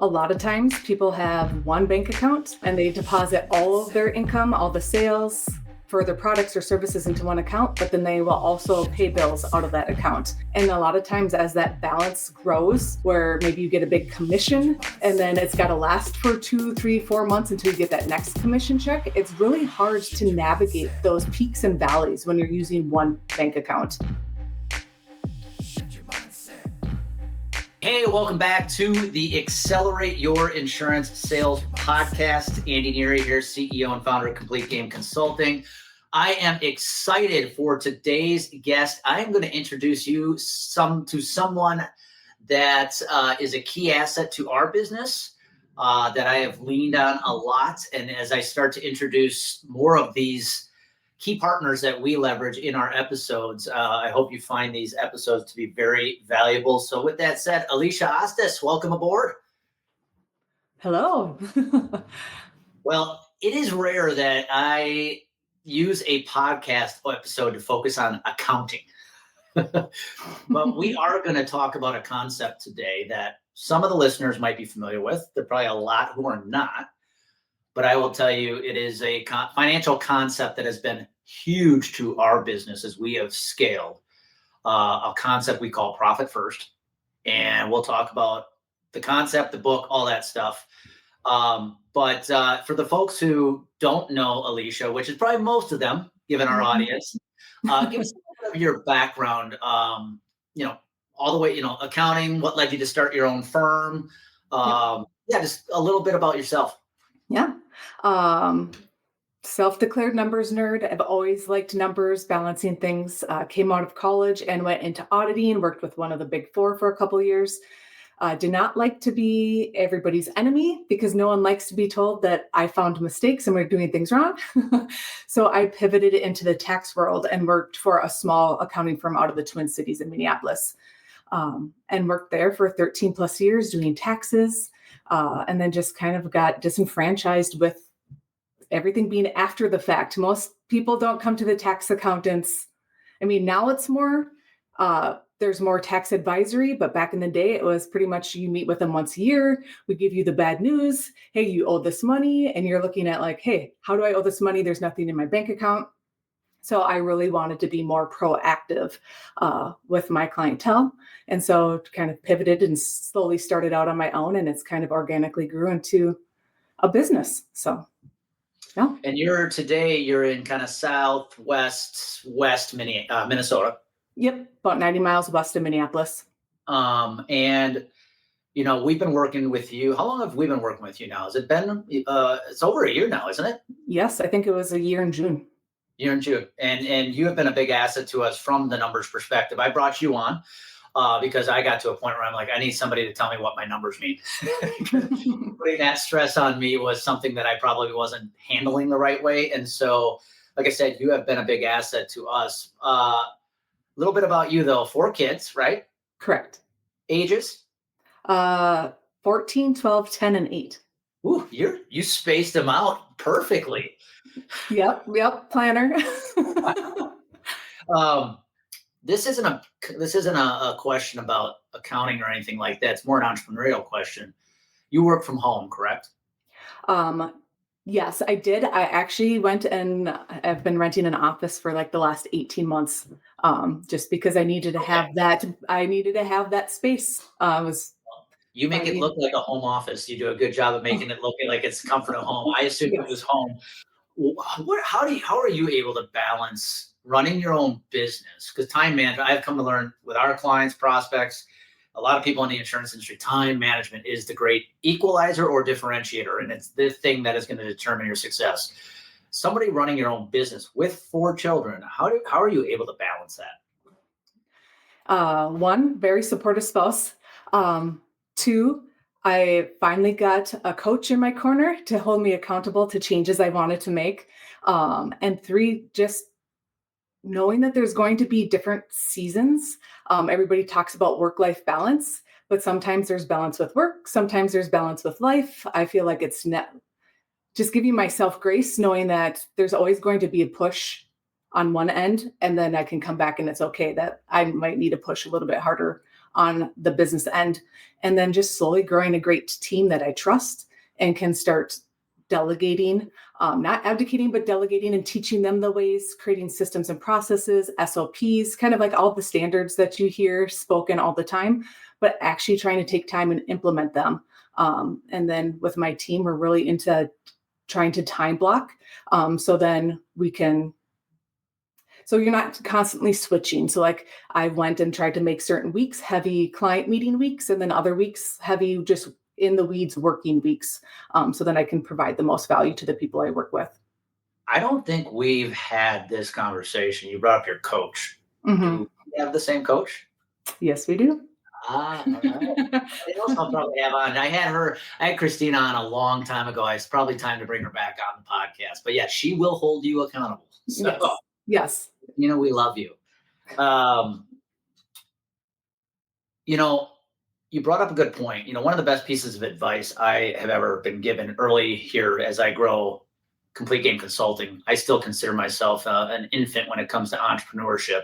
A lot of times people have one bank account and they deposit all of their income, all the sales for their products or services into one account, but then they will also pay bills out of that account. And a lot of times as that balance grows, where maybe you get a big commission and then it's got to last for 2, 3, 4 months until you get that next commission check, it's really hard to navigate those peaks and valleys when you're using one bank account. Hey, welcome back to the Accelerate Your Insurance Sales podcast. Andy Neary here, CEO and founder of Complete Game Consulting. I am excited for today's guest. I am going to introduce you to someone that is a key asset to our business that I have leaned on a lot. And as I start to introduce more of these key partners that we leverage in our episodes, I hope you find these episodes to be very valuable. So with that said, Alicia Osthus, welcome aboard. Hello. Well, it is rare that I use a podcast episode to focus on accounting. But we are going to talk about a concept today that some of the listeners might be familiar with. There are probably a lot who are not. But I will tell you, it is a financial concept that has been huge to our business as we have scaled. A concept we call profit first. And we'll talk about the concept, the book, all that stuff. But for the folks who don't know Alicia, which is probably most of them, given our audience, give us a little bit of your background, all the way, accounting, what led you to start your own firm. Just a little bit about yourself. Yeah. Self-declared numbers nerd. I've always liked numbers, balancing things. Came out of college and went into auditing, worked with one of the big four for a couple of years. Did not like to be everybody's enemy because no one likes to be told that I found mistakes and we're doing things wrong. So I pivoted into the tax world and worked for a small accounting firm out of the Twin Cities in Minneapolis, and worked there for 13 plus years doing taxes. And then just kind of got disenfranchised with everything being after the fact. Most people don't come to the tax accountants. I mean, now it's more, there's more tax advisory, but back in the day, it was pretty much you meet with them once a year. We give you the bad news. Hey, you owe this money. And you're looking at like, hey, how do I owe this money? There's nothing in my bank account. So I really wanted to be more proactive with my clientele. And so kind of pivoted and slowly started out on my own, and it's kind of organically grew into a business. So, yeah. And you're in kind of southwest, Minnesota. Yep. About 90 miles west of Minneapolis. And we've been working with you. How long have we been working with you now? Has it been, it's over a year now, isn't it? Yes. I think it was a year in June. And you have been a big asset to us from the numbers perspective. I brought you on because I got to a point where I'm like, I need somebody to tell me what my numbers mean. Putting that stress on me was something that I probably wasn't handling the right way. And so, like I said, you have been a big asset to us. A little bit about you though, 4 kids, right? Correct. Ages? 14, 12, 10, and 8. Ooh, you spaced them out perfectly. Yep. Planner. This isn't a question about accounting or anything like that. It's more an entrepreneurial question. You work from home, correct? Yes, I did. I actually went and I've been renting an office for like the last 18 months, just because I needed to have that. I needed to have that space. You make it look like a home office. You do a good job of making it look like it's comfort of home. I assumed it was home. How are you able to balance running your own business? Because time management, I've come to learn with our clients, prospects, a lot of people in the insurance industry, time management is the great equalizer or differentiator. And it's the thing that is going to determine your success. Somebody running your own business with 4 children, how are you able to balance that? 1, very supportive spouse. 2, I finally got a coach in my corner to hold me accountable to changes I wanted to make. And 3, just knowing that there's going to be different seasons. Everybody talks about work-life balance, but sometimes there's balance with work. Sometimes there's balance with life. I feel like it's just giving myself grace, knowing that there's always going to be a push on one end, and then I can come back and it's okay that I might need to push a little bit harder on the business end, and then just slowly growing a great team that I trust and can start delegating, not abdicating, but delegating and teaching them the ways, creating systems and processes, SOPs, kind of like all the standards that you hear spoken all the time, but actually trying to take time and implement them. And then with my team, we're really into trying to time block. So then we can, so you're not constantly switching. So like I went and tried to make certain weeks heavy client meeting weeks, and then other weeks heavy just in the weeds working weeks. So then I can provide the most value to the people I work with. I don't think we've had this conversation. You brought up your coach. Hmm. Do we have the same coach? Yes, we do. Ah, all right. Somebody else I'll probably have on. I had Christina on a long time ago. It's probably time to bring her back on the podcast. But yeah, she will hold you accountable. So, Yes. Yes. we love you. Um, you know, you brought up a good point. One of the best pieces of advice I have ever been given early here as I grow complete game consulting. I still consider myself an infant when it comes to entrepreneurship.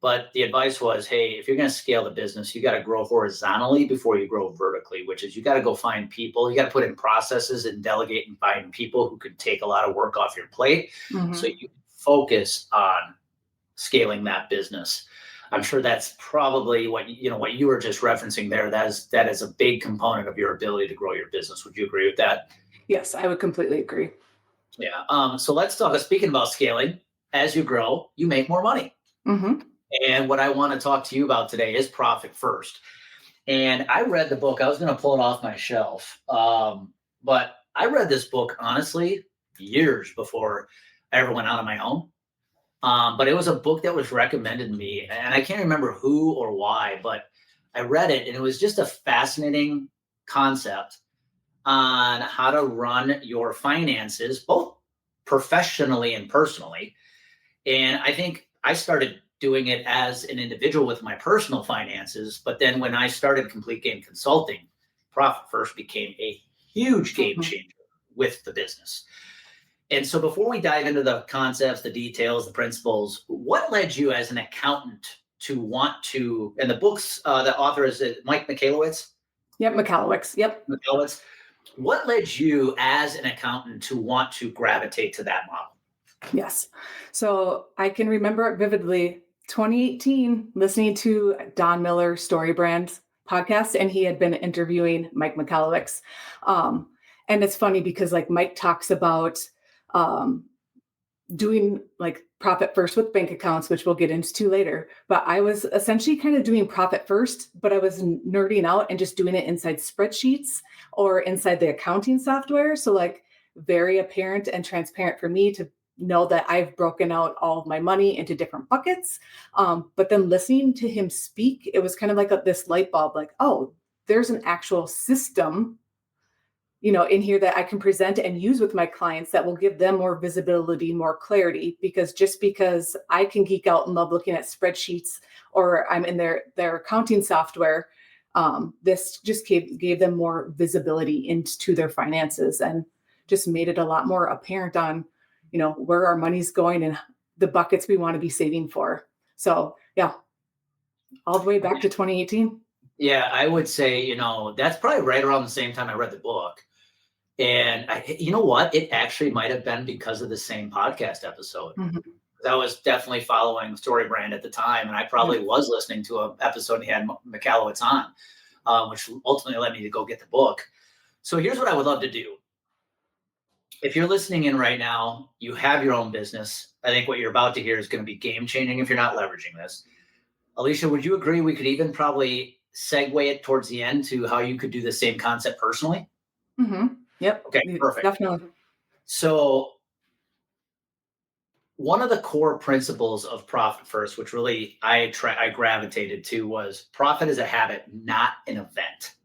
But the advice was, hey, if you're going to scale the business, you got to grow horizontally before you grow vertically, which is you got to go find people. You got to put in processes and delegate and find people who can take a lot of work off your plate so you can focus on scaling that business. I'm sure that's probably what you were just referencing there. That is a big component of your ability to grow your business. Would you agree with that? Yes, I would completely agree. Yeah. So let's talk. Speaking about scaling, as you grow, you make more money. Hmm. And what I want to talk to you about today is profit first. And I read the book. I was going to pull it off my shelf, but I read this book honestly years before I ever went out on my own. But it was a book that was recommended to me, and I can't remember who or why, but I read it, and it was just a fascinating concept on how to run your finances, both professionally and personally. And I think I started doing it as an individual with my personal finances. But then when I started Complete Game Consulting, Profit First became a huge game changer with the business. And so before we dive into the concepts, the details, the principles, what led you as an accountant to want to, and the books, the author is Mike Michalowicz? Yep, McAllowicz. Yep. Michalowicz. What led you as an accountant to want to gravitate to that model? Yes. So I can remember it vividly. 2018, listening to Don Miller StoryBrand podcast, and he had been interviewing Mike Michalowicz. And it's funny because like Mike talks about um, doing like profit first with bank accounts, which we'll get into later. But I was essentially kind of doing profit first, but I was nerding out and just doing it inside spreadsheets or inside the accounting software. So like very apparent and transparent for me to know that I've broken out all of my money into different buckets. But then listening to him speak, it was kind of like this light bulb, like, oh, there's an actual system in here that I can present and use with my clients that will give them more visibility, more clarity, because I can geek out and love looking at spreadsheets or I'm in their accounting software. This just gave them more visibility into their finances and just made it a lot more apparent on, where our money's going and the buckets we want to be saving for. So yeah, all the way back to 2018. Yeah, I would say, that's probably right around the same time I read the book. And you know what? It actually might have been because of the same podcast episode. I was definitely following StoryBrand at the time, and I probably was listening to an episode he had Michalowicz on, which ultimately led me to go get the book. So here's what I would love to do. If you're listening in right now, you have your own business. I think what you're about to hear is going to be game changing if you're not leveraging this. Alicia, would you agree we could even probably segue it towards the end to how you could do the same concept personally? Yep. Okay, perfect. Definitely. So one of the core principles of Profit First, which really I gravitated to, was profit is a habit, not an event.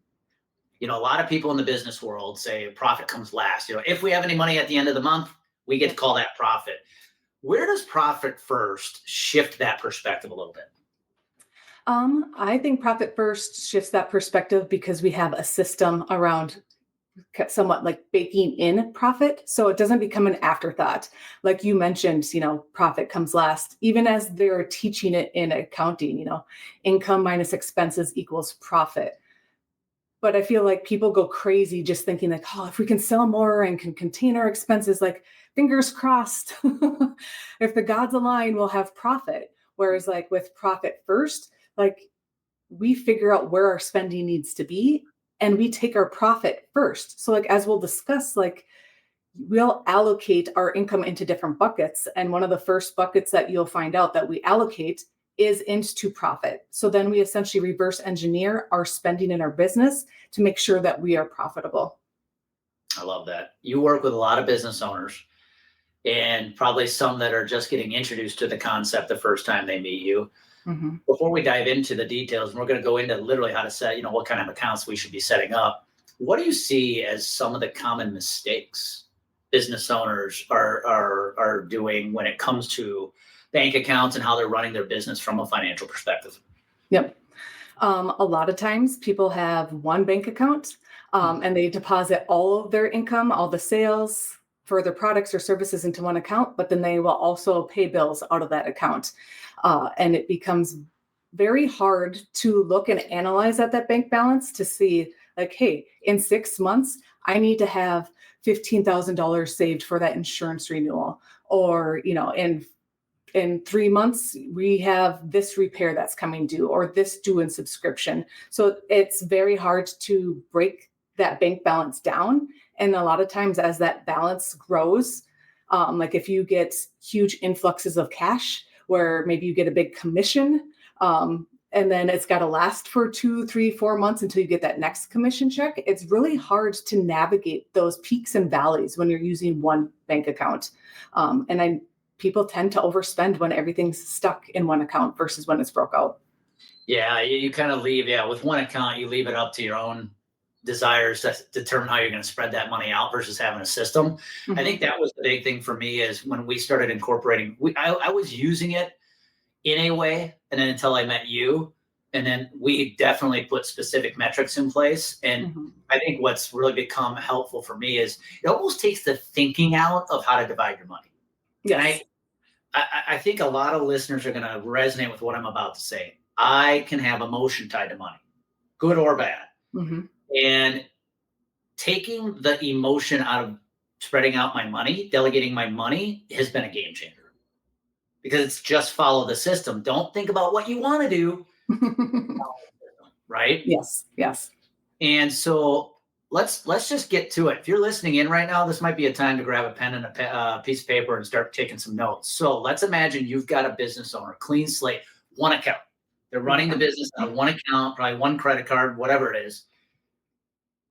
A lot of people in the business world say profit comes last. If we have any money at the end of the month, we get to call that profit. Where does Profit First shift that perspective a little bit? I think Profit First shifts that perspective because we have a system around somewhat like baking in profit. So it doesn't become an afterthought. Like you mentioned, profit comes last, even as they're teaching it in accounting, income minus expenses equals profit. But I feel like people go crazy just thinking like, oh, if we can sell more and can contain our expenses, like fingers crossed, if the gods align, we'll have profit. Whereas like with profit first, like we figure out where our spending needs to be and we take our profit first. So like as we'll discuss, like we'll allocate our income into different buckets. And one of the first buckets that you'll find out that we allocate is into profit. So then we essentially reverse engineer our spending in our business to make sure that we are profitable. I love that. You work with a lot of business owners and probably some that are just getting introduced to the concept the first time they meet you. Mm-hmm. Before we dive into the details, and we're going to go into literally how to set, what kind of accounts we should be setting up. What do you see as some of the common mistakes business owners are doing when it comes to bank accounts and how they're running their business from a financial perspective? Yep. A lot of times people have one bank account and they deposit all of their income, all the sales for their products or services into one account, but then they will also pay bills out of that account. And it becomes very hard to look and analyze at that bank balance to see like, hey, in 6 months, I need to have $15,000 saved for that insurance renewal. Or, in 3 months, we have this repair that's coming due or this due in subscription. So it's very hard to break that bank balance down. And a lot of times as that balance grows, like if you get huge influxes of cash where maybe you get a big commission, and then it's got to last for 2, 3, 4 months until you get that next commission check. It's really hard to navigate those peaks and valleys when you're using one bank account. People tend to overspend when everything's stuck in one account versus when it's broke out. Yeah, you kind of leave, with one account, you leave it up to your own desires to determine how you're going to spread that money out versus having a system. Mm-hmm. I think that was the big thing for me is when we started incorporating, I was using it in a way, and then until I met you, and then we definitely put specific metrics in place. And I think what's really become helpful for me is it almost takes the thinking out of how to divide your money. Yes. And I think a lot of listeners are going to resonate with what I'm about to say. I can have emotion tied to money, good or bad. Mm-hmm. And taking the emotion out of spreading out my money, delegating my money has been a game changer. Because it's just follow the system. Don't think about what you want to do. Right? Yes. Yes. And so let's just get to it. If you're listening in right now, this might be a time to grab a pen and a piece of paper and start taking some notes. So let's imagine you've got a business owner, clean slate, one account. They're running the business on one account, probably one credit card, whatever it is.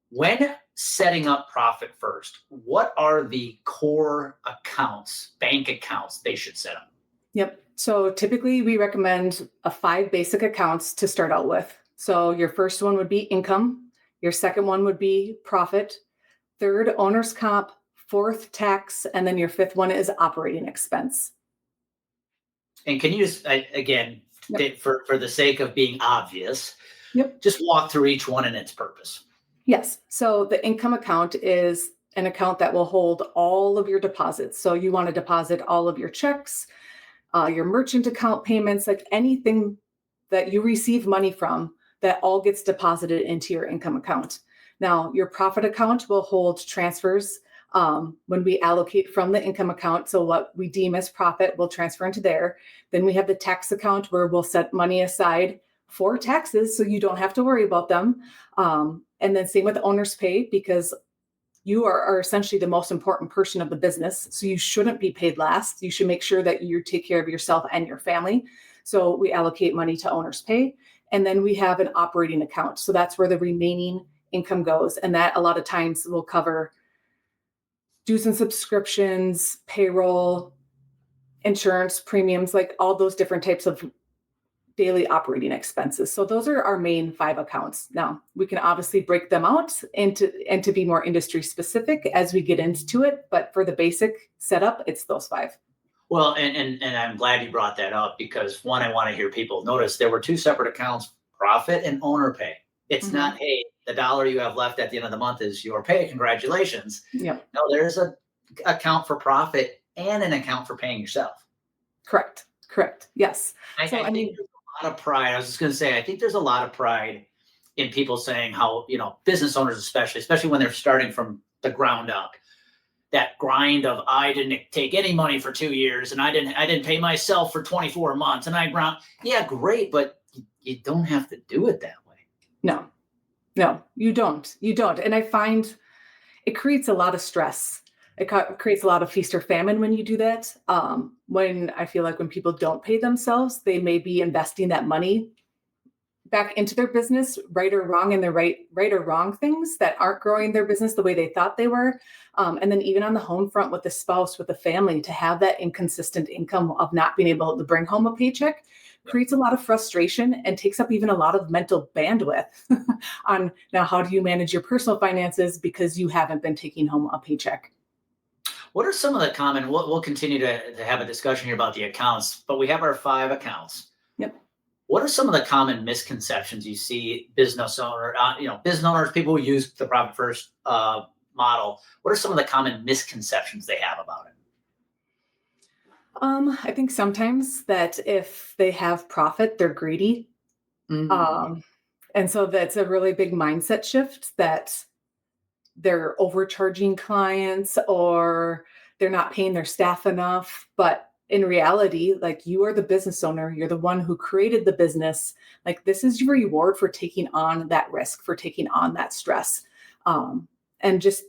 When setting up profit first, what are the core accounts, bank accounts they should set up? Yep. So typically we recommend 5 basic accounts to start out with. So your first one would be income. Your second one would be profit. Third, owner's comp. Fourth, tax. And then your fifth one is operating expense. And can you just, again, for the sake of being obvious, just walk through each one and its purpose? Yes. So the income account is an account that will hold all of your deposits. So you want to deposit all of your checks, your merchant account payments, like anything that you receive money from, that all gets deposited into your income account. Now, your profit account will hold transfers when we allocate from the income account. So what we deem as profit will transfer into there. Then we have the tax account where we'll set money aside for taxes so you don't have to worry about them. And then same with owner's pay, because you are essentially the most important person of the business. So you shouldn't be paid last. You should make sure that you take care of yourself and your family. So we allocate money to owner's pay. And then we have an operating account. So that's where the remaining income goes. And that a lot of times will cover dues and subscriptions, payroll, insurance, premiums, like all those different types of daily operating expenses. So those are our main 5 accounts. Now, we can obviously break them out and to be more industry specific as we get into it. But for the basic setup, it's those 5. Well, and I'm glad you brought that up because one, I want to hear people notice there were 2 separate accounts, profit and owner pay. It's not, hey, the dollar you have left at the end of the month is your pay. Congratulations. Yep. No, there's a account for profit and an account for paying yourself. Correct. Correct. Yes. So, I I think mean, there's a lot of pride. I was just going to say, I think there's a lot of pride in people saying how, business owners, especially when they're starting from the ground up, that grind of, I didn't take any money for 2 years and I didn't pay myself for 24 months. And I ground. Yeah, great. But you don't have to do it that way. no, no, you don't. You don't. And I find it creates a lot of stress. It creates a lot of feast or famine when you do that. When I feel like when people don't pay themselves, they may be investing that money back into their business, right or wrong, and the right or wrong things that aren't growing their business the way they thought they were. And then even on the home front with the spouse, with the family, to have that inconsistent income of not being able to bring home a paycheck creates a lot of frustration and takes up even a lot of mental bandwidth on now how do you manage your personal finances because you haven't been taking home a paycheck. What are some of the common, we'll continue to have a discussion here about the accounts, but we have our 5 accounts. Yep. What are some of the common misconceptions you see business owners, people who use the profit first model? What are some of the common misconceptions they have about it? I think sometimes that if they have profit, they're greedy. Mm. Um, and so that's a really big mindset shift that they're overcharging clients or they're not paying their staff enough. But in reality, like you are the business owner, you're the one who created the business. Like this is your reward for taking on that risk, for taking on that stress. And just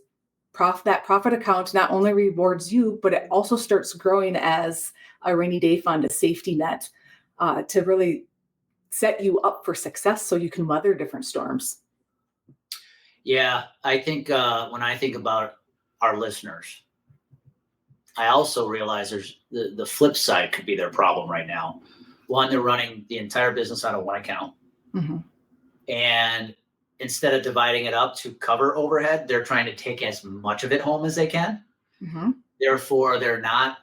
that profit account not only rewards you, but it also starts growing as a rainy day fund, a safety net to really set you up for success so you can weather different storms. Yeah, I think when I think about our listeners, I also realize there's the flip side could be their problem right now. One, they're running the entire business out of one account. Mm-hmm. And instead of dividing it up to cover overhead, they're trying to take as much of it home as they can. Mm-hmm. Therefore, they're not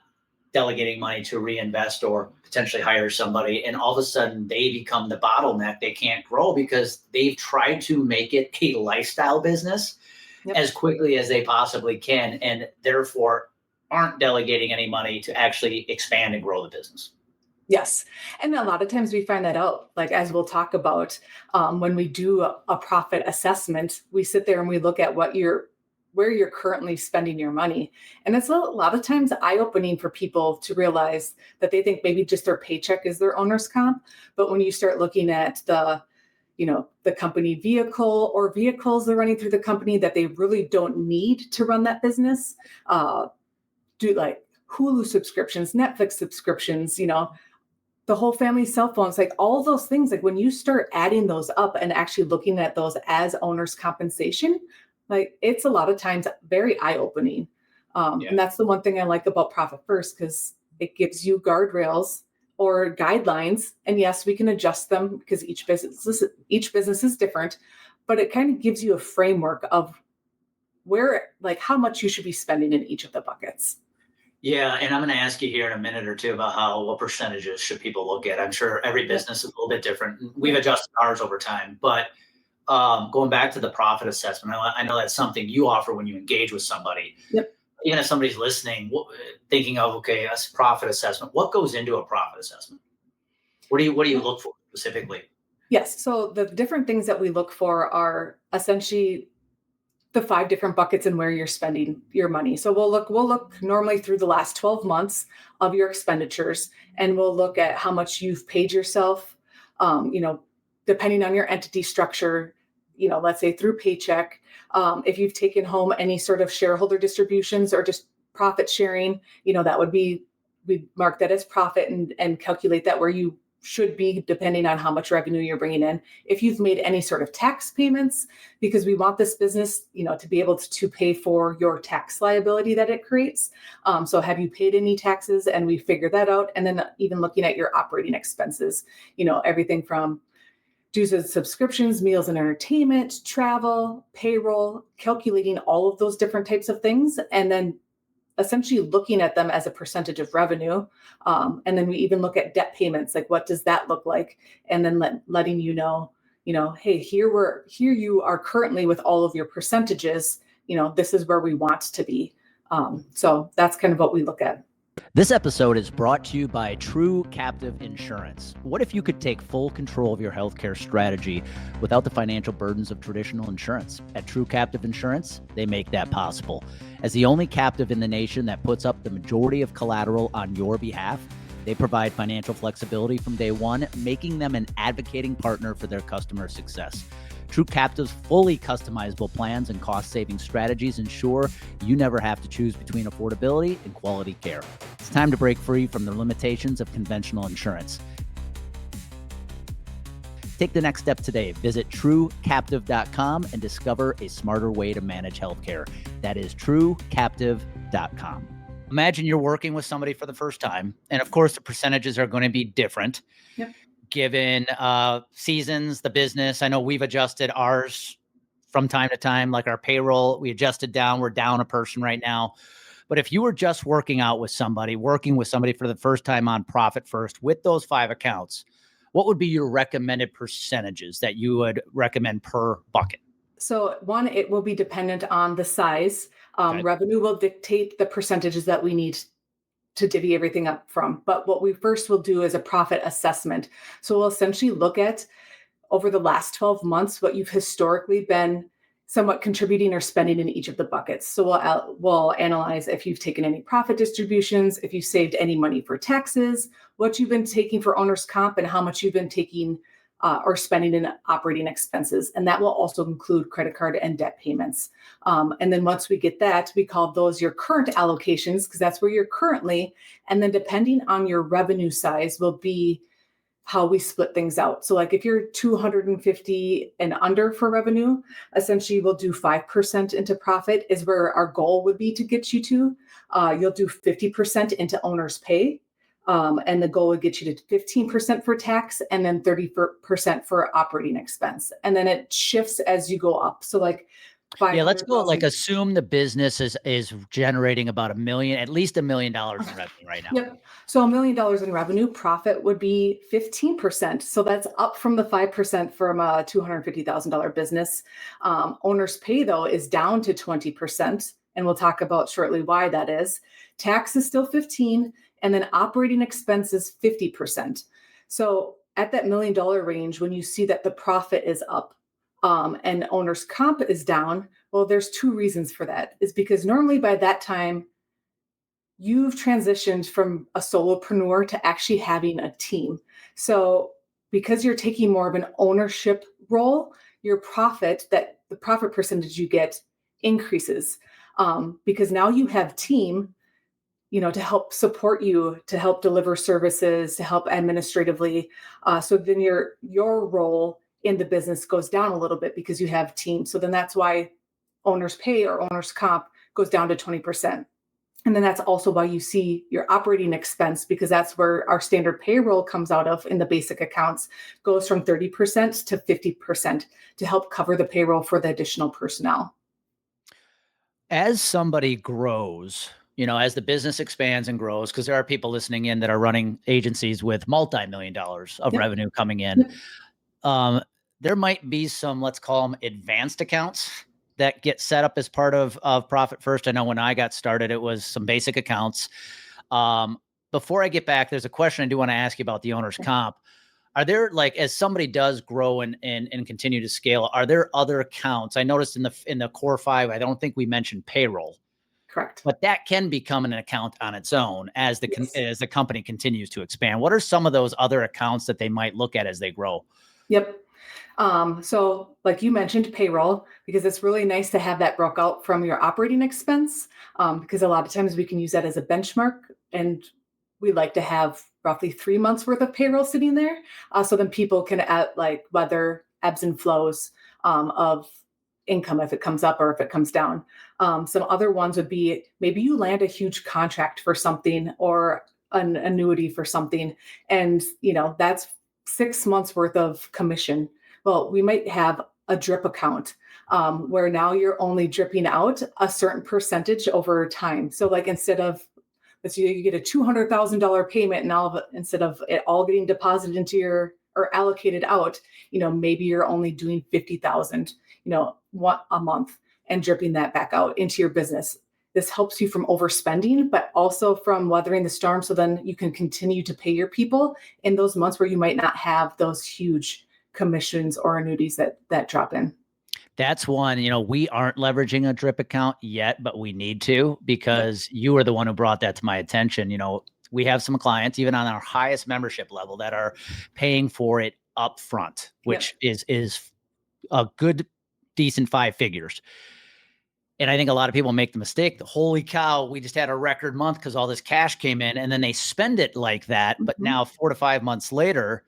delegating money to reinvest or potentially hire somebody. And all of a sudden, they become the bottleneck. They can't grow because they've tried to make it a lifestyle business as quickly as they possibly can. And therefore, aren't delegating any money to actually expand and grow the business. Yes. And a lot of times we find that out, like as we'll talk about when we do a profit assessment, we sit there and we look at where you're currently spending your money. And it's a lot of times eye-opening for people to realize that they think maybe just their paycheck is their owner's comp. But when you start looking at the company vehicle or vehicles they're running through the company that they really don't need to run that business, do like Hulu subscriptions, Netflix subscriptions, the whole family cell phones, like all those things, like when you start adding those up and actually looking at those as owner's compensation, like it's a lot of times very eye-opening. Yeah. And that's the one thing I like about Profit First, because it gives you guardrails or guidelines. And yes, we can adjust them because each business is different, but it kind of gives you a framework of like how much you should be spending in each of the buckets. Yeah, and I'm going to ask you here in a minute or two about what percentages should people look at. I'm sure every business is a little bit different. We've adjusted ours over time, but going back to the profit assessment, I know that's something you offer when you engage with somebody. Yep. Even if somebody's listening, thinking of a profit assessment, what goes into a profit assessment? What do you look for specifically? Yes. So the different things that we look for are essentially the 5 different buckets and where you're spending your money. So we'll look normally through the last 12 months of your expenditures, and we'll look at how much you've paid yourself, depending on your entity structure, let's say through paycheck. If you've taken home any sort of shareholder distributions or just profit sharing, that would be, we'd mark that as profit and calculate that where you should be depending on how much revenue you're bringing in. If you've made any sort of tax payments, because we want this business, to be able to pay for your tax liability that it creates. So have you paid any taxes? And we figure that out. And then even looking at your operating expenses, everything from dues and subscriptions, meals and entertainment, travel, payroll, calculating all of those different types of things. And then essentially looking at them as a percentage of revenue. And then we even look at debt payments, like what does that look like? And then letting you know, hey, here you are currently with all of your percentages. This is where we want to be. So that's kind of what we look at. This episode is brought to you by True Captive Insurance. What if you could take full control of your healthcare strategy without the financial burdens of traditional insurance? At True Captive Insurance, they make that possible. As the only captive in the nation that puts up the majority of collateral on your behalf, they provide financial flexibility from day one, making them an advocating partner for their customer success. True Captive's fully customizable plans and cost-saving strategies ensure you never have to choose between affordability and quality care. It's time to break free from the limitations of conventional insurance. Take the next step today. Visit truecaptive.com and discover a smarter way to manage healthcare. That is truecaptive.com. Imagine you're working with somebody for the first time, and of course, the percentages are going to be different. Yep. Given seasons, the business. I know we've adjusted ours from time to time, like our payroll, we adjusted down. We're down a person right now. But if you were just working with somebody for the first time on Profit First with those 5 accounts, what would be your recommended percentages that you would recommend per bucket? So one, it will be dependent on the size. Okay. Revenue will dictate the percentages that we need to divvy everything up from. But what we first will do is a profit assessment. So we'll essentially look at over the last 12 months, what you've historically been somewhat contributing or spending in each of the buckets. So we'll analyze if you've taken any profit distributions, if you've saved any money for taxes, what you've been taking for owner's comp, and how much you've been taking or spending in operating expenses. And that will also include credit card and debt payments. And then once we get that, we call those your current allocations, because that's where you're currently. And then depending on your revenue size will be how we split things out. So like if you're 250 and under for revenue, essentially we'll do 5% into profit is where our goal would be to get you to. You'll do 50% into owner's pay. And the goal would get you to 15% for tax and then 30% for operating expense. And then it shifts as you go up. So like, let's go assume the business is generating about at least $1 million in revenue right now. Yep. So $1 million in revenue, profit would be 15%. So that's up from the 5% from a $250,000 business. Owner's pay though is down to 20%. And we'll talk about shortly why that is. Tax is still 15%. And then operating expenses, 50%. So at that $1 million range, when you see that the profit is up and owner's comp is down, well, there's 2 reasons for that. Is because normally by that time, you've transitioned from a solopreneur to actually having a team. So because you're taking more of an ownership role, the profit percentage you get increases because now you have team, to help support you, to help deliver services, to help administratively. So then your role in the business goes down a little bit because you have team. So then that's why owner's pay or owner's comp goes down to 20%. And then that's also why you see your operating expense, because that's where our standard payroll comes out of in the basic accounts, goes from 30% to 50% to help cover the payroll for the additional personnel. As somebody grows, as the business expands and grows, because there are people listening in that are running agencies with multi-million dollars of revenue coming in. There might be some, let's call them advanced accounts that get set up as part of Profit First. I know when I got started, it was some basic accounts. Before I get back, there's a question I do want to ask you about the owner's comp. Are there, as somebody does grow and continue to scale, are there other accounts? I noticed in the core 5, I don't think we mentioned payroll. Correct. But that can become an account on its own as the company continues to expand. What are some of those other accounts that they might look at as they grow? Yep. So like you mentioned payroll, because it's really nice to have that broke out from your operating expense, because a lot of times we can use that as a benchmark, and we like to have roughly 3 months worth of payroll sitting there. So then people can weather ebbs and flows of income if it comes up or if it comes down. Some other ones would be maybe you land a huge contract for something or an annuity for something, and that's 6 months worth of commission. Well, we might have a drip account where now you're only dripping out a certain percentage over time. So like instead of, let's say you get a $200,000 payment, and instead of it all getting deposited into your or allocated out, maybe you're only doing 50,000, a month and dripping that back out into your business. This helps you from overspending, but also from weathering the storm. So then you can continue to pay your people in those months where you might not have those huge commissions or annuities that drop in. That's one, we aren't leveraging a drip account yet, but we need to, because you were the one who brought that to my attention. We have some clients, even on our highest membership level, that are paying for it up front, which is a good, decent 5 figures. And I think a lot of people make the mistake, holy cow, we just had a record month because all this cash came in, and then they spend it like that. But now 4 to 5 months later,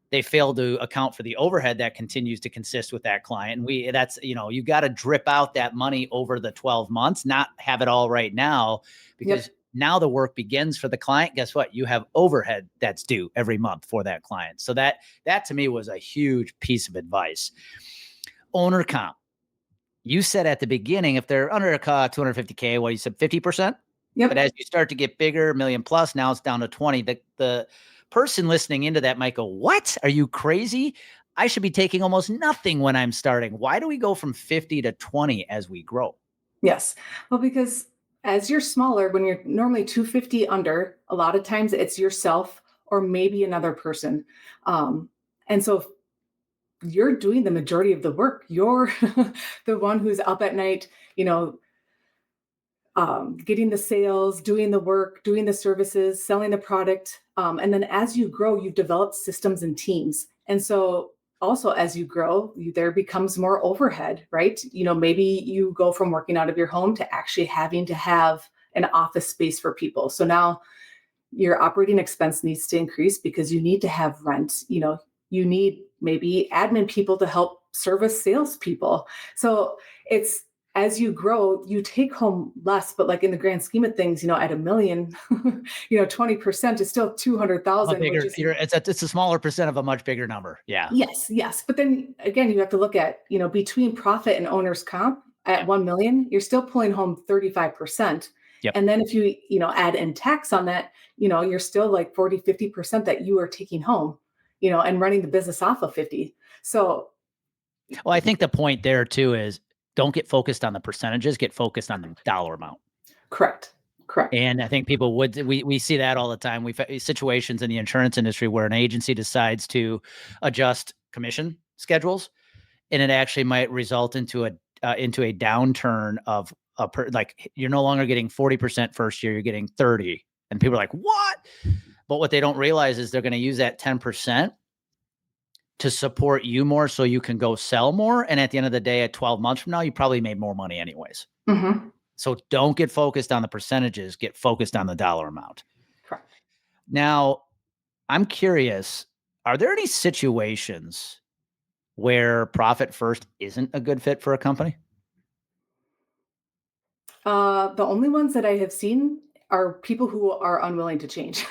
they fail to account for the overhead that continues to consist with that client. And that's, you got to drip out that money over the 12 months, not have it all right now, because now the work begins for the client. Guess what? You have overhead that's due every month for that client. So that to me was a huge piece of advice. Owner comp. You said at the beginning, if they're under a 250K, you said 50%. But as you start to get bigger, million plus, now it's down to 20. The person listening into that might go, what? Are you crazy? I should be taking almost nothing when I'm starting. Why do we go from 50 to 20 as we grow? Yes. Well, because as you're smaller, when you're normally 250 under, a lot of times it's yourself or maybe another person. And so you're doing the majority of the work. You're the one who's up at night, getting the sales, doing the work, doing the services, selling the product. And then as you grow, you've developed systems and teams. And so also as you grow, there becomes more overhead, right? Maybe you go from working out of your home to actually having to have an office space for people. So now your operating expense needs to increase because you need to have rent. You need maybe admin people to help service salespeople. So it's, as you grow, you take home less, but like in the grand scheme of things, at $1 million, 20% is still 200,000. It's a smaller percent of a much bigger number. Yeah. Yes. But then again, you have to look at, between profit and owner's comp at 1 million, you're still pulling home 35%. Yep. And then if you, add in tax on that, you're still like 40, 50% that you are taking home, and running the business off of 50. So. Well, I think the point there too is, don't get focused on the percentages, get focused on the dollar amount. Correct. And I think people we see that all the time. We've had situations in the insurance industry where an agency decides to adjust commission schedules, and it actually might result into a downturn of like you're no longer getting 40% first year, you're getting 30. And people are like, what? But what they don't realize is they're going to use that 10% to support you more so you can go sell more. And at the end of the day, at 12 months from now, you probably made more money anyways. Mm-hmm. So don't get focused on the percentages, get focused on the dollar amount. Correct. Now, I'm curious, are there any situations where profit first isn't a good fit for a company? The only ones that I have seen are people who are unwilling to change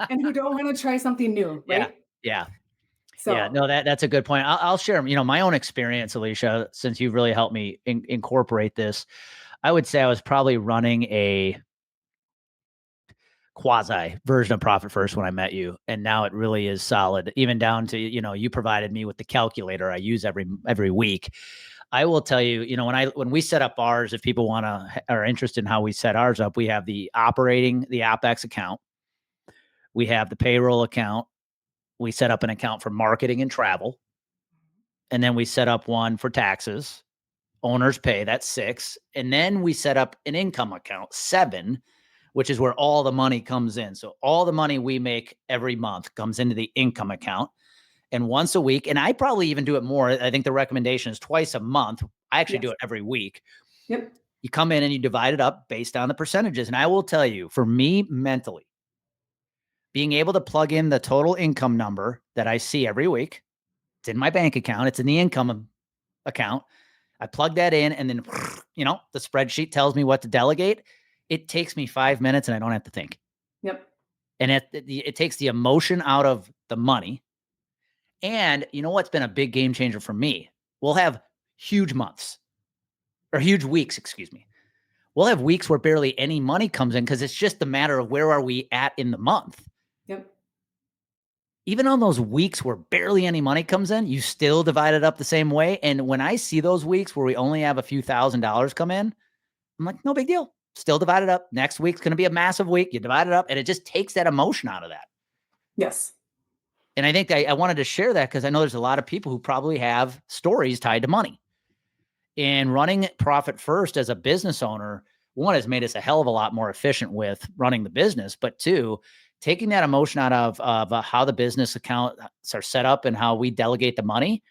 and who don't want to try something new, right? Yeah. So, yeah, no, that's a good point. I'll share, my own experience, Alicia, since you've really helped me incorporate this. I would say I was probably running a quasi version of Profit First when I met you. And now it really is solid, even down to, you provided me with the calculator I use every week. I will tell you, when we set up ours, if people are interested in how we set ours up, we have the OpEx account. We have the payroll account. We set up an account for marketing and travel. And then we set up one for taxes, owner's pay, that's 6. And then we set up an income account, 7, which is where all the money comes in. So all the money we make every month comes into the income account. And once a week, and I probably even do it more. I think the recommendation is twice a month. I actually do it every week. Yep. You come in and you divide it up based on the percentages. And I will tell you, for me mentally, being able to plug in the total income number that I see every week, it's in my bank account, it's in the income account. I plug that in, and then, the spreadsheet tells me what to delegate. It takes me 5 minutes and I don't have to think. Yep. And it takes the emotion out of the money. And you know what's been a big game changer for me? We'll have huge months or huge weeks, excuse me. We'll have weeks where barely any money comes in because it's just a matter of where are we at in the month. Yep. even on those weeks where barely any money comes in, you still divide it up the same way. And when I see those weeks where we only have a few $1,000s come in, I'm like, no big deal. Still divide it up. Next week's going to be a massive week. You divide it up, and it just takes that emotion out of that. Yes. And I think I wanted to share that because I know there's a lot of people who probably have stories tied to money. And running Profit First as a business owner, one, has made us a hell of a lot more efficient with running the business, but two, taking that emotion out of how the business accounts are set up and how we delegate the money.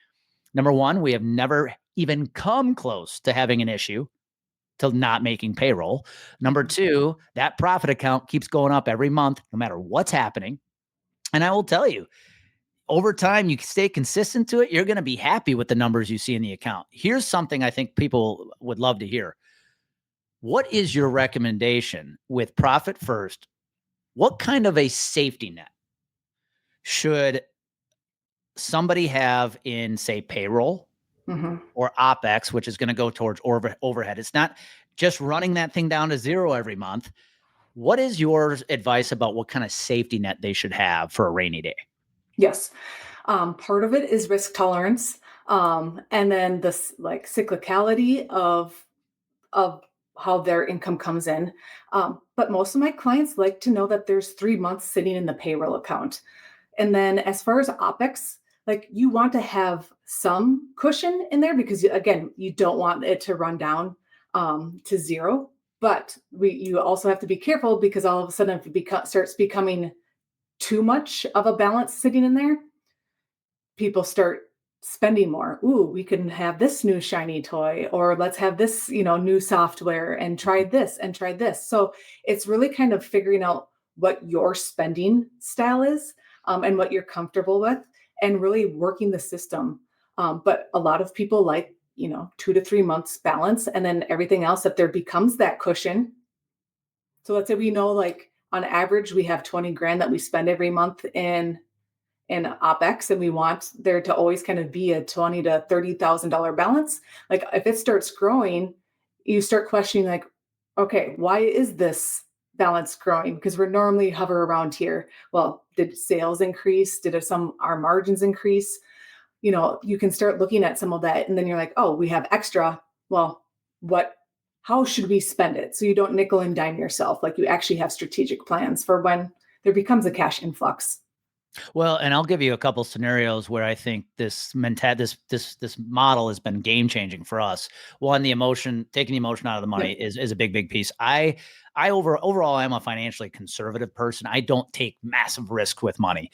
Number one, we have never even come close to having an issue to not making payroll. Number two, that profit account keeps going up every month, no matter what's happening. And I will tell you, over time, you stay consistent to it, you're going to be happy with the numbers you see in the account. Here's something I think people would love to hear. What is your recommendation with Profit First? What kind of a safety net should somebody have in, say, payroll or OPEX, which is going to go towards overhead? It's not just running that thing down to zero every month. What is your advice about what kind of safety net they should have for a rainy day? Yes. Part of it is risk tolerance. And then this like cyclicality of how their income comes in. But most of my clients like to know that there's 3 months sitting in the payroll account. And then as far as OPEX, like you want to have some cushion in there because again, you don't want it to run down to zero. But you also have to be careful because all of a sudden if it starts becoming too much of a balance sitting in there, people start spending more. Ooh, we can have this new shiny toy, or let's have this, new software and try this and try this. So it's really kind of figuring out what your spending style is and what you're comfortable with and really working the system. But a lot of people like, 2 to 3 months balance and then everything else if there becomes that cushion. So let's say we know like on average, we have 20 grand that we spend every month in OpEx, and we want there to always kind of be a $20,000 to $30,000 balance. Like if it starts growing, you start questioning like, okay, why is this balance growing? Because we're normally hover around here. Well, did sales increase? Did our margins increase? You can start looking at some of that, and then you're like, oh, we have extra. Well, how should we spend it? So you don't nickel and dime yourself. Like you actually have strategic plans for when there becomes a cash influx. Well, and I'll give you a couple scenarios where I think this model has been game changing for us. One, taking the emotion out of the money is a big piece. Overall, I'm a financially conservative person. I don't take massive risk with money,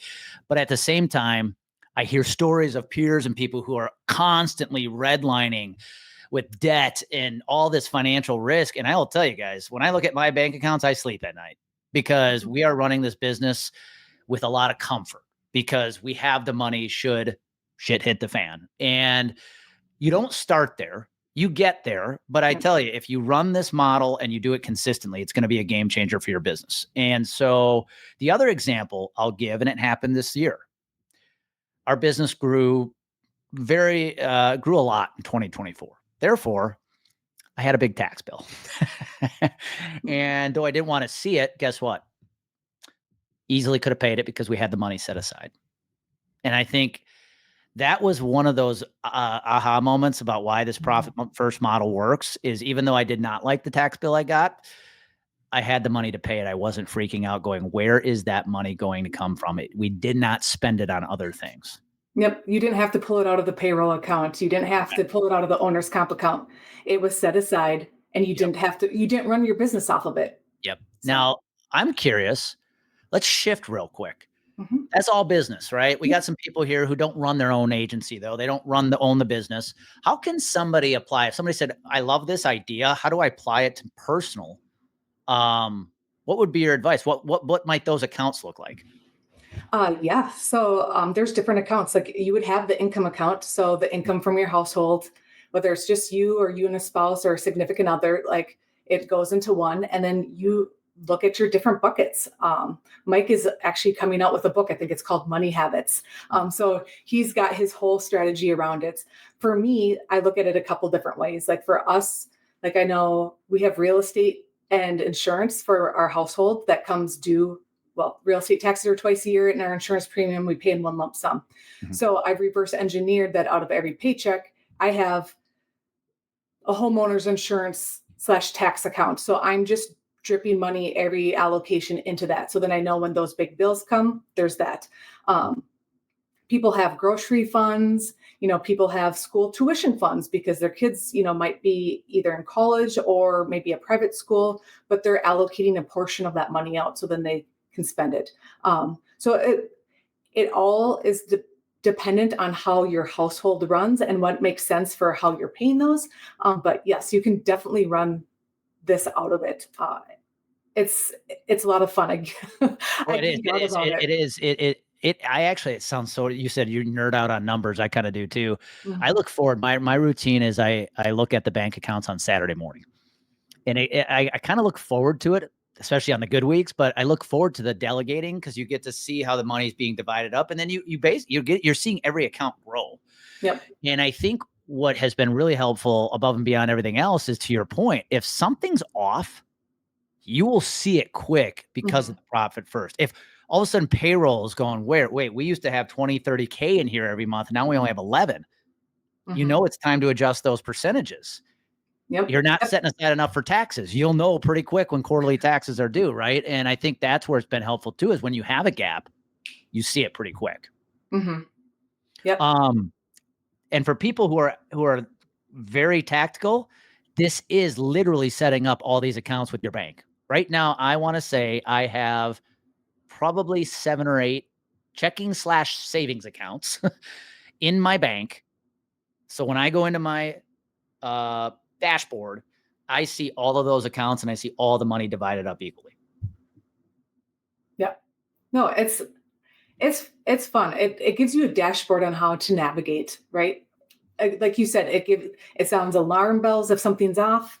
but at the same time, I hear stories of peers and people who are constantly redlining with debt and all this financial risk. And I will tell you guys, when I look at my bank accounts, I sleep at night because we are running this business with a lot of comfort because we have the money should shit hit the fan. And you don't start there, you get there. But I tell you, if you run this model and you do it consistently, it's going to be a game changer for your business. And so the other example I'll give, and it happened this year, our business grew a lot in 2024. Therefore, I had a big tax bill. And though I didn't want to see it, guess what? Easily could have paid it because we had the money set aside. And I think that was one of those aha moments about why this Profit First model works is even though I did not like the tax bill I got, I had the money to pay it. I wasn't freaking out going, where is that money going to come from? We did not spend it on other things. Yep. You didn't have to pull it out of the payroll account. You didn't have to pull it out of the owner's comp account. It was set aside and you didn't run your business off of it. Yep. So. Now I'm curious. Let's shift real quick. Mm-hmm. That's all business, right? We got some people here who don't run their own agency, though. They don't own the business. How can somebody apply? If somebody said, I love this idea, how do I apply it to personal? What would be your advice? What might those accounts look like? Yeah. So there's different accounts. Like you would have the income account. So the income from your household, whether it's just you or you and a spouse or a significant other, like it goes into one, and then you look at your different buckets. Mike is actually coming out with a book. I think it's called Money Habits. So he's got his whole strategy around it. For me, I look at it a couple different ways. Like for us, like I know we have real estate and insurance for our household that comes due real estate taxes are twice a year, and our insurance premium we pay in one lump sum. Mhm. So I've reverse engineered that out of every paycheck, I have a homeowner's insurance / tax account. So I'm just dripping money, every allocation into that. So then I know when those big bills come, there's that. People have grocery funds, people have school tuition funds because their kids, might be either in college or maybe a private school, but they're allocating a portion of that money out so then they can spend it. So it all is dependent on how your household runs and what makes sense for how you're paying those. But yes, you can definitely run this out of it. It's a lot of fun. I It is. geek out about it. It is. I actually, it sounds so, you said you nerd out on numbers. I kind of do too. Mhm. I look forward. My routine is I look at the bank accounts on Saturday morning, and I kind of look forward to it, especially on the good weeks. But I look forward to the delegating because you get to see how the money is being divided up, and then you're seeing every account grow. Yep. And I think what has been really helpful above and beyond everything else is, to your point, if something's off, you will see it quick because of the profit first. If all of a sudden payroll is going, wait, we used to have 20, 30K in here every month. Now we only have 11. It's time to adjust those percentages. Yep. You're not setting aside enough for taxes. You'll know pretty quick when quarterly taxes are due, right? And I think that's where it's been helpful too, is when you have a gap, you see it pretty quick. Mm-hmm. Yep. And for people who are very tactical, this is literally setting up all these accounts with your bank. Right now, I want to say I have probably 7 or 8 checking / savings accounts in my bank. So when I go into my dashboard, I see all of those accounts and I see all the money divided up equally. Yeah. No, it's fun. It gives you a dashboard on how to navigate, right? Like you said, it sounds alarm bells if something's off.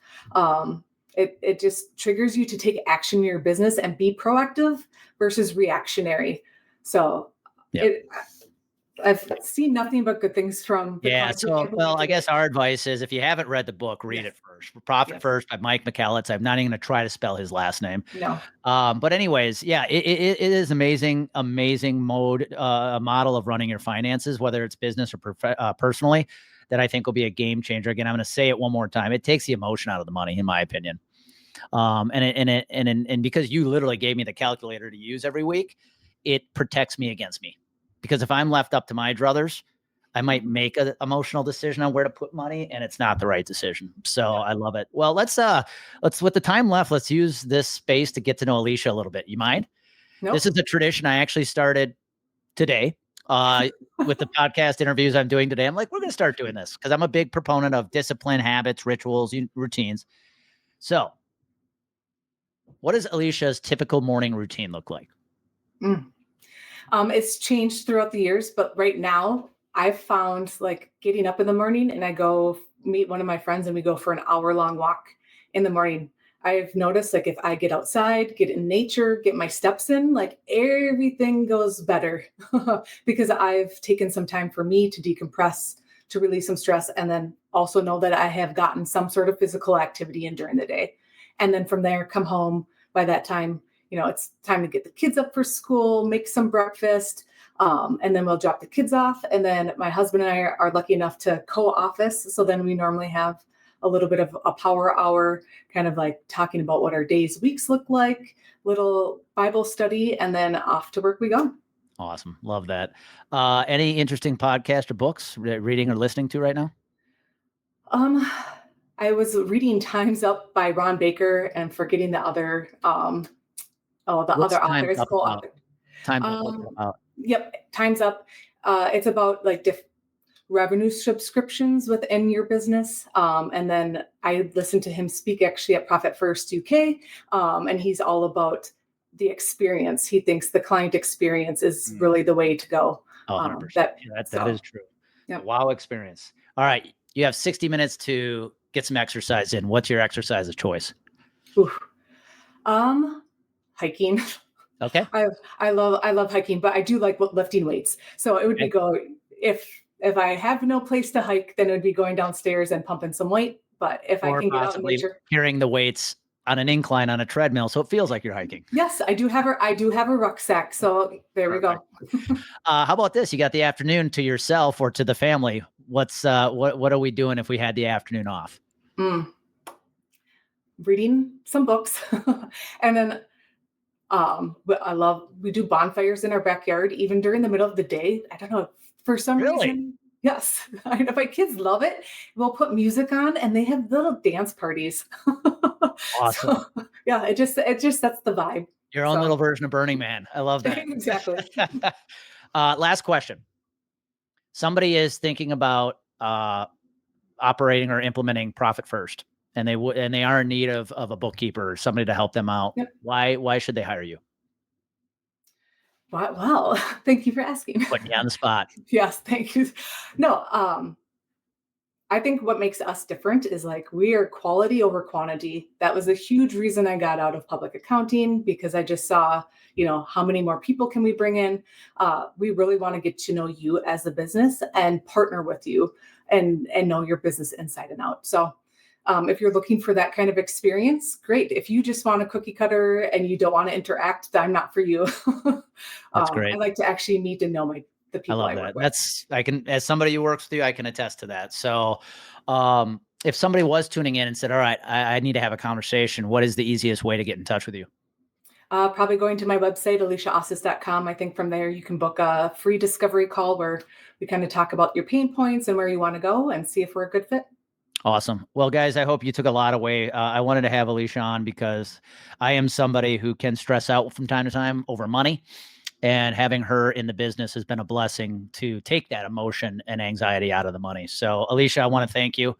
It just triggers you to take action in your business and be proactive versus reactionary. So I've seen nothing but good things from the clients who implemented I guess it. our advice is, if you haven't read the book, read it first. Profit First by Mike McCallitz. I'm not even going to try to spell his last name. No. But anyways, it is amazing mode, a model of running your finances, whether it's business or personally, that I think will be a game changer. Again, I'm going to say it one more time. It takes the emotion out of the money, in my opinion. And because you literally gave me the calculator to use every week, it protects me against me. Because if I'm left up to my druthers, I might make an emotional decision on where to put money, and it's not the right decision. So I love it. Well, let's with the time left, let's use this space to get to know Alicia a little bit. You mind? Nope. This is a tradition I actually started today with the podcast interviews I'm doing today. I'm like, we're going to start doing this because I'm a big proponent of discipline, habits, rituals, routines. So what does Alicia's typical morning routine look like? It's changed throughout the years, but right now I've found like getting up in the morning and I go meet one of my friends and we go for an hour-long walk in the morning. I've noticed like if I get outside, get in nature, get my steps in, like everything goes better because I've taken some time for me to decompress, to release some stress, and then also know that I have gotten some sort of physical activity in during the day. And then from there, come home. By that time, it's time to get the kids up for school, make some breakfast, and then we'll drop the kids off. And then my husband and I are lucky enough to co-office. So then we normally have a little bit of a power hour, kind of like talking about what our days, weeks look like, little Bible study, and then off to work we go. Awesome. Love that. Any interesting podcast or books reading or listening to right now? I was reading Time's Up by Ron Baker and forgetting the other other author. It's co-author. Time's Up. Yep, Time's Up. It's about like revenue subscriptions within your business. And then I listened to him speak actually at Profit First UK. And he's all about the experience. He thinks the client experience is really the way to go. 100%. That is true. Yep. Wow experience. All right. You have 60 minutes to get some exercise in. What's your exercise of choice? Hiking. Okay. I love hiking, but I do like lifting weights. So it would be if I have no place to hike, then it would be going downstairs and pumping some weight. But if I can get out in nature, carrying the weights on an incline on a treadmill, so it feels like you're hiking. Yes, I do have a rucksack. So there Perfect. we go. How about this? You got the afternoon to yourself or to the family. What are we doing if we had the afternoon off? Reading some books. And then we do bonfires in our backyard, even during the middle of the day. I don't know, for some Really? reason. Yes, I know my kids love it. We'll put music on and they have little dance parties. Awesome. So, yeah, it just sets the vibe. Your own So little version of Burning Man. I love that. exactly. Last question. Somebody is thinking about operating or implementing Profit First, and they are in need of a bookkeeper or somebody to help them out. Yep. Why should they hire you? Wow. Thank you for asking. Putting you on the spot. Yes, thank you. No, I think what makes us different is like we are quality over quantity. That was a huge reason I got out of public accounting, because I just saw, how many more people can we bring in? We really want to get to know you as a business and partner with you and know your business inside and out. So if you're looking for that kind of experience, great. If you just want a cookie cutter and you don't want to interact, I'm not for you. That's great. I like to actually need to know the I people love I that. work with. As somebody who works with you, I can attest to that. So, if somebody was tuning in and said, all right, I need to have a conversation, what is the easiest way to get in touch with you? Probably going to my website, aliciaosthus.com. I think from there you can book a free discovery call where we kind of talk about your pain points and where you want to go and see if we're a good fit. Awesome. Well, guys, I hope you took a lot away. I wanted to have Alicia on because I am somebody who can stress out from time to time over money, and having her in the business has been a blessing to take that emotion and anxiety out of the money. So, Alicia, I want to thank you.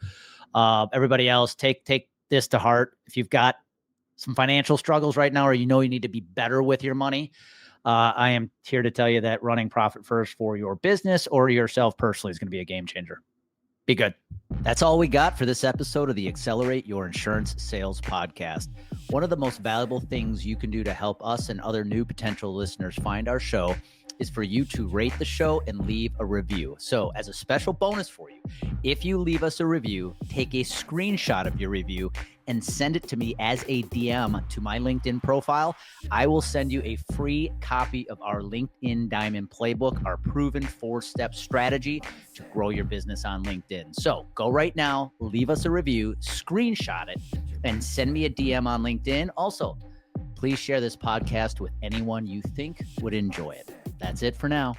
Everybody else, take this to heart. If you've got some financial struggles right now, or you need to be better with your money, I am here to tell you that running Profit First for your business or yourself personally is going to be a game changer. Be good. That's all we got for this episode of the Accelerate Your Insurance Sales Podcast. One of the most valuable things you can do to help us and other new potential listeners find our show is for you to rate the show and leave a review. So as a special bonus for you, if you leave us a review, take a screenshot of your review and send it to me as a DM to my LinkedIn profile. I will send you a free copy of our LinkedIn Diamond Playbook, our proven 4-step strategy to grow your business on LinkedIn. So go right now, leave us a review, screenshot it, and send me a DM on LinkedIn. Also, please share this podcast with anyone you think would enjoy it. That's it for now.